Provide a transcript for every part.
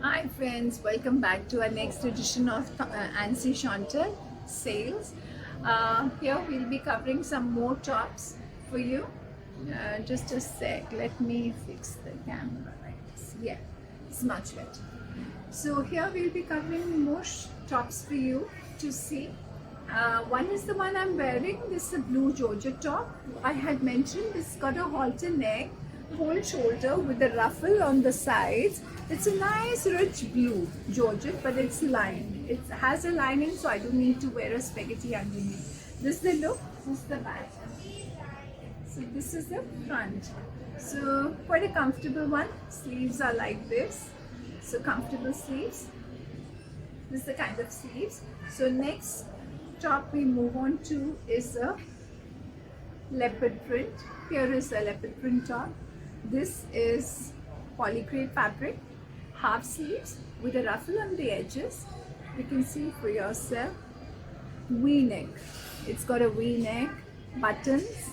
Hi friends, welcome back to our next edition of Ansi Chantal Sales. Here we'll be covering some more tops for you. Just a sec, let me fix the camera like this. Yeah, it's much better. So here we'll be covering more tops for you to see. One is the one I'm wearing. This is a blue Georgette top. I had mentioned it's got a halter neck, whole shoulder with a ruffle on the sides. It's a nice rich blue Georgette, but it's lined. It has a lining, so I don't need to wear a spaghetti underneath. This is the look. This is the back. So this is the front. So quite a comfortable one. Sleeves are like this. So comfortable sleeves. This is the kind of sleeves. So next top we move on to is a leopard print. Here is a leopard print top. This is polycrate fabric, half sleeves with a ruffle on the edges. You can see for yourself. V-neck. It's got a V-neck, buttons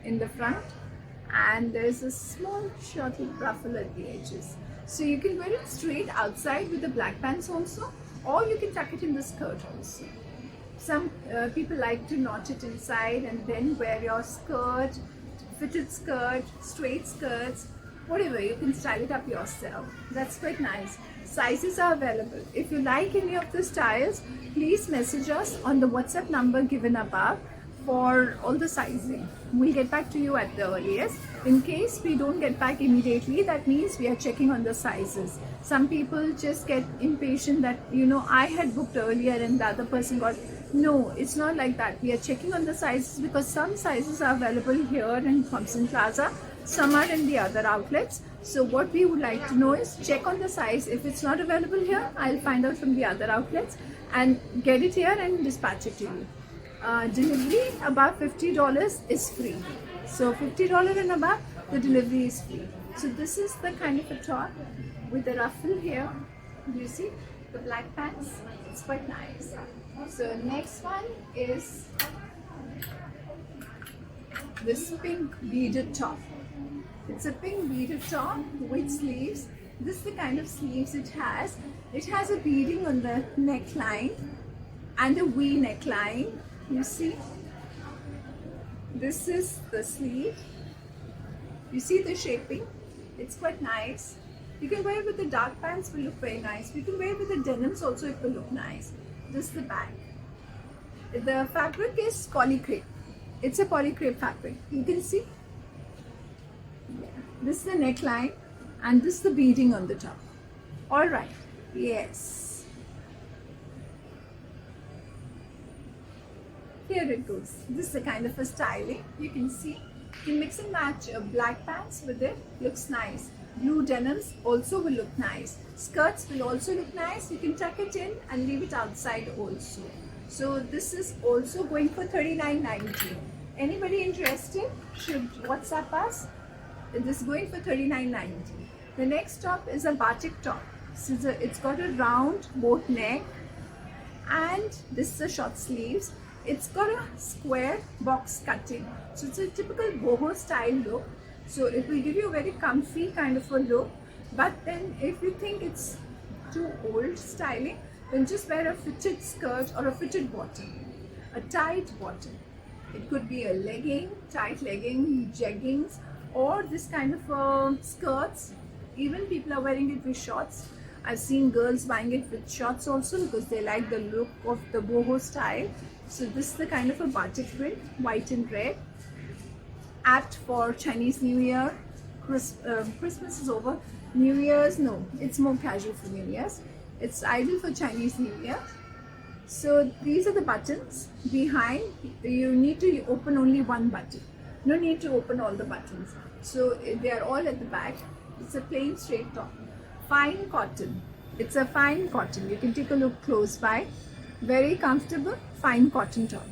in the front, and there's a small short ruffle at the edges. So you can wear it straight outside with the black pants also, or you can tuck it in the skirt also. Some people like to knot it inside and then wear your skirt, fitted skirt, straight skirts, whatever. You can style it up yourself. That's quite nice. Sizes are available. If you like any of the styles, please message us on the WhatsApp number given above for all the sizing. We'll get back to you at the earliest. In case we don't get back immediately, that means we are checking on the sizes. Some people just get impatient that, I had booked earlier and the other person got. No, it's not like that. We are checking on the sizes because some sizes are available here in Thompson Plaza, some are in the other outlets. So what we would like to know is check on the size. If it's not available here, I'll find out from the other outlets and get it here and dispatch it to you. Delivery above $50 is free. So $50 and above, the delivery is free. So this is the kind of a top with the ruffle here. You see the black pants. It's quite nice. So next one is this pink beaded top. It's a pink beaded top with sleeves. This is the kind of sleeves it has. It has a beading on the neckline and a V neckline. You see, this is the sleeve. You see the shaping. It's quite nice. You can wear it with the dark pants, will look very nice. You can wear it with the denims also, it will look nice. This is the back. The fabric is polycrate. It's a polycrate fabric. You can see. Yeah. This is the neckline and this is the beading on the top. All right. Yes. Here it goes. This is the kind of a styling. You can see. You can mix and match black pants with it. Looks nice. Blue denims also will look nice. Skirts will also look nice. You can tuck it in and leave it outside also. So this is also going for $39.90. Anybody interested should WhatsApp us. This is going for $39.90. The next top is a batik top. It's got a round boat neck and this is a short sleeves. It's got a square box cutting. So it's a typical boho style look. So it will give you a very comfy kind of a look. But then if you think it's too old styling, then just wear a fitted skirt or a fitted bottom, a tight bottom. It could be a legging, tight legging, jeggings, or this kind of skirts. Even people are wearing it with shorts. I've seen girls buying it with shorts also because they like the look of the boho style. So this is the kind of a batik print, white and red. Apt for Chinese New Year. Christmas is over. New Year's, no, it's more casual for New Year's. It's ideal for Chinese New Year. So these are the buttons. Behind, you need to open only one button. No need to open all the buttons. So they are all at the back. It's a plain straight top. Fine cotton. It's a fine cotton. You can take a look close by. Very comfortable, fine cotton top.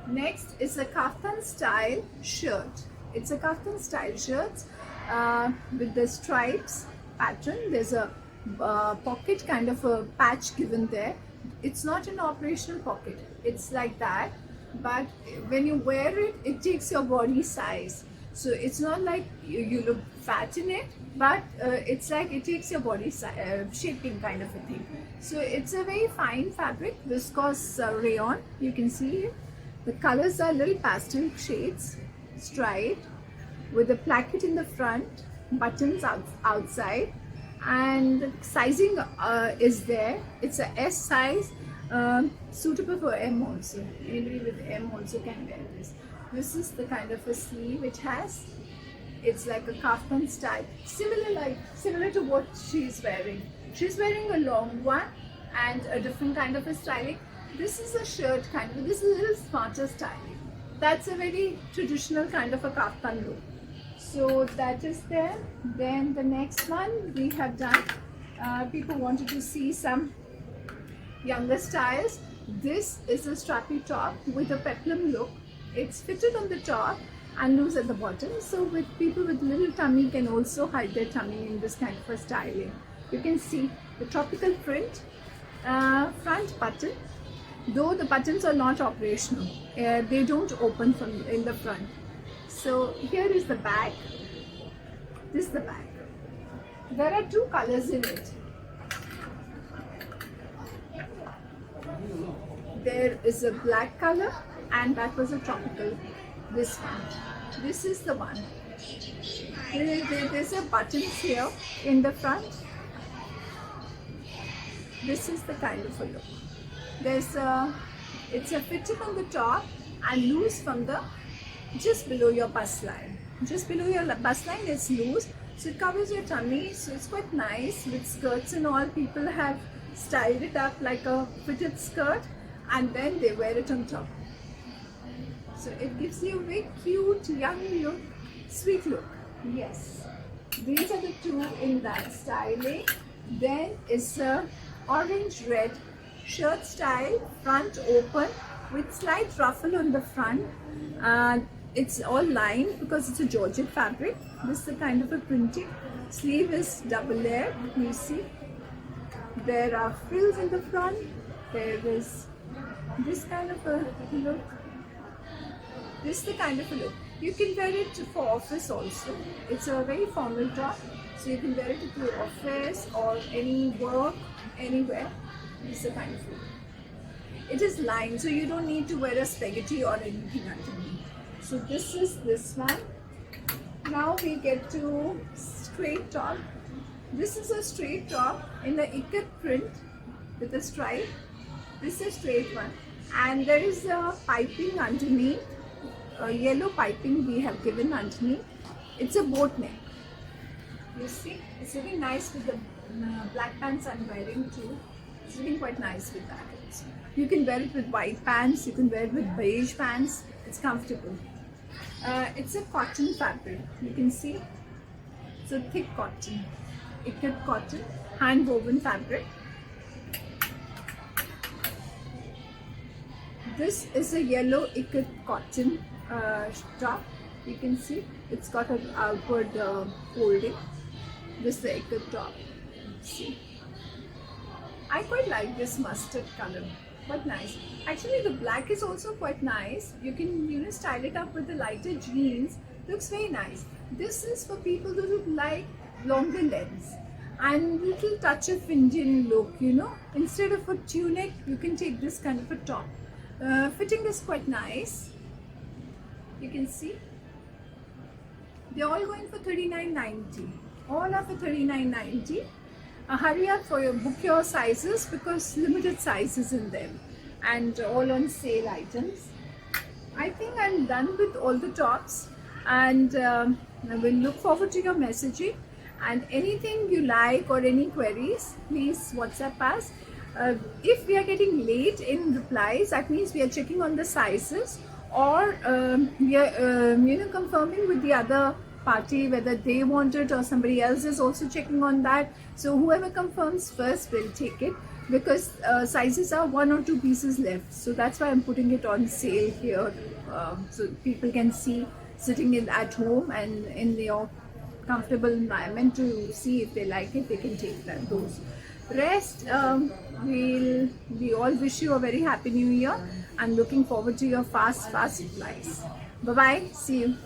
Next is a kaftan style shirt. It's a kaftan style shirt with the stripes pattern. There's a pocket kind of a patch given there. It's not an operational pocket. It's like that. But when you wear it, it takes your body size. So it's not like you look fat in it, but it's like it takes your body shaping kind of a thing. So it's a very fine fabric, viscose rayon. You can see it. The colors are little pastel shades, striped, with a placket in the front, buttons outside, and sizing is there. It's a S size, suitable for M also. Anybody with M also can wear this. This is the kind of a sleeve it has. It's like a kaftan style, similar to what she's wearing. She's wearing a long one and a different kind of a styling. This is a shirt kind of. This is a little smarter styling. That's a very traditional kind of a kaftan look. So that is there. Then the next one we have done. People wanted to see some younger styles. This is a strappy top with a peplum look. It's fitted on the top and loose at the bottom. So with people with little tummy can also hide their tummy in this kind of a styling. You can see the tropical print, front button. Though the buttons are not operational, they don't open from in the front. So here is the back. This is the back. There are two colors in it. There is a black color and that was a tropical. This one. This is the one. There's a buttons here in the front. This is the kind of a look. It's a fitted on the top and loose from the just below your bust line. Just below your bust line it's loose, so it covers your tummy. So it's quite nice with skirts and all. People have styled it up like a fitted skirt and then they wear it on top. So it gives you a very cute, young look, sweet look. Yes, these are the two in that styling. Then is a orange red shirt style, front open with slight ruffle on the front. It's all lined because it's a georgette fabric. This is the kind of a printing. Sleeve is double layer. You see, there are frills in the front. There is this kind of a look. This is the kind of a look. You can wear it for office also. It's a very formal top, so you can wear it to your office or any work, anywhere. This is the kind of look. It is lined, so you don't need to wear a spaghetti or anything underneath. So this is this one. Now we get to straight top. This is a straight top in the ikat print with a stripe. This is a straight one, and there is a piping underneath. A yellow piping we have given underneath. It's a boat neck. You see, it's really nice with the black pants I'm wearing too. It's looking quite nice with that also. You can wear it with white pants. You can wear it with beige pants. It's comfortable. It's a cotton fabric. You can see it's a thick cotton, ikat cotton, hand woven fabric. This is a yellow ikat cotton top. You can see it's got an outward folding. This is the ikat top. See, I quite like this mustard color. Quite nice. Actually, the black is also quite nice. You can style it up with the lighter jeans. Looks very nice. This is for people who like longer legs and little touch of Indian look. Instead of a tunic, you can take this kind of a top. Fitting is quite nice. You can see they're all going for $39.90. All are for $39.90. Hurry up for book your sizes because limited sizes in them and all on sale items. I think I'm done with all the tops, and I will look forward to your messaging, and anything you like or any queries, please WhatsApp us. If we are getting late in replies, that means we are checking on the sizes, or we are confirming with the other party whether they want it or somebody else is also checking on that. So whoever confirms first will take it, because sizes are 1 or 2 pieces left. So that's why I'm putting it on sale here, so people can see sitting at home and in their comfortable environment to see if they like it. They can take those. Rest, we all wish you a very happy new year. I'm looking forward to your fast replies. Bye bye. See you.